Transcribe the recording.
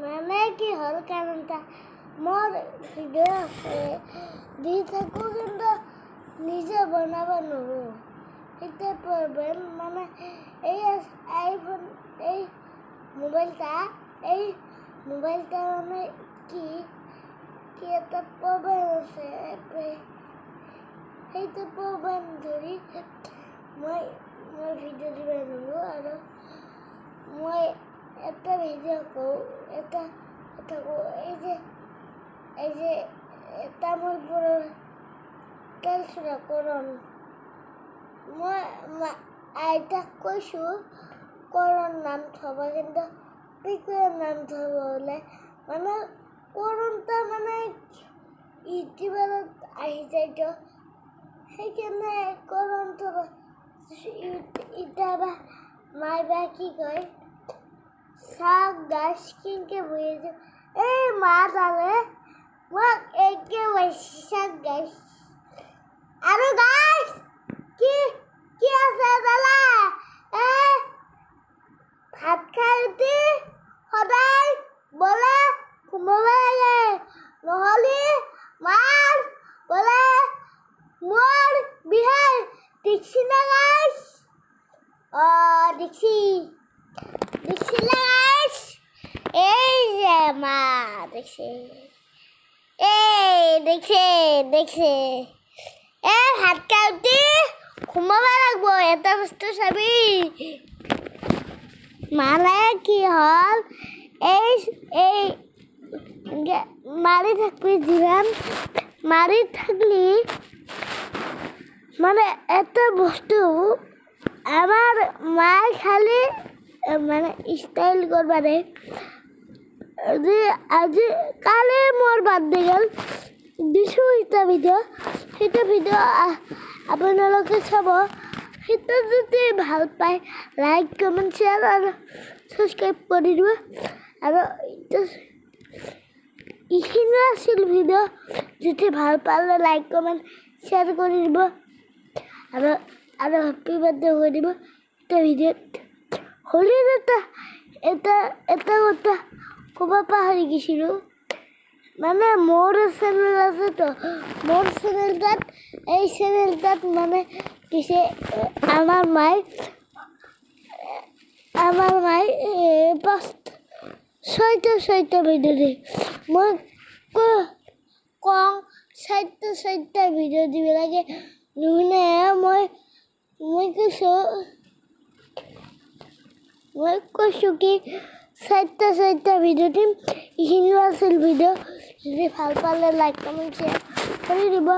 মানে কি হ'ল কাৰণটা মোৰ ভিডিঅ' আছে দি থাকোঁ কিন্তু নিজে বনাব নোৱাৰোঁ এতিয়া প্ৰব্লেম মানে এই আইফোন এই মোবাইলটা মানে কি এটা প্ৰব্লেম আছে সেইটো প্ৰব্লেম ধৰি মই ভিডিঅ' দিব নোৱাৰোঁ আৰু মই এটা ভিডিঅ' কওঁ এটা কওঁ এই যে তামোলপুৰৰ তেলচুৰাকৰণ মই আইতাক কৈছোঁ কৰণ নাম থ'ব কিন্তু পিকুৱে নাম থ'ব বোলে মানে কৰোণটা মানে ইউটিউবত আহি যায়তো সেইকাৰণে কৰণ থ'ব এতিয়া বা মায়ে বা কি কয় চাওক গাছ কেনেকৈ বহি আছে এই মা তালে মোক একে বহিছে চাওক গাছ আৰু গাছ কি আছে দাদা ভাত খাই উঠি সদায় বোলে সোমাব লাগে নহ'লে মাৰ বোলে মোৰ বিহাই দেখছি না গাছ দেখছি না গাছ এই যে মা দেখছে দেখছে ভাত খাই উঠি সোমাব লাগব এটা বস্তু চাবি মানে কি হ'ল এই মাৰি থাকবি যিমান মাৰি থাকলি মানে এটা বস্তু আমাৰ মায়ে খালি মানে ষ্টাইল কৰিব দে আজি কালি মোৰ বাৰ্থডে গ'ল দিছোঁ সেইটো ভিডিঅ' আপোনালোকে চাব সেইটো যদি ভাল পায় লাইক কমেণ্ট শ্বেয়াৰ আৰু ছাবস্ক্ৰাইব কৰি দিব আৰু এইখিনি আছিল ভিডিঅ' যদি ভাল পালে লাইক কমেণ্ট শ্বেয়াৰ কৰি দিব আৰু হেপী বাৰ্থডে কৰি দিব এটা ভিডিঅ'ত হোলীৰ এটা কথা ক'ব পাহৰি গৈছিলোঁ মানে মোৰ চেনেল আছেতো মোৰ চেনেলটাত এই চেনেলটাত মানে কিছু আমাৰ মায়ে ছয়টা ভিডিঅ' দিয়ে মই কওঁ ছয়টা ভিডিঅ' দিব লাগে নুশুনে মই কৈছোঁ কি ছয়টা ভিডিঅ' দিম এইখিনিও আছিল ভিডিঅ' যদি ভাল পালে লাইক কমেণ্ট শ্বেয়াৰ কৰি দিব।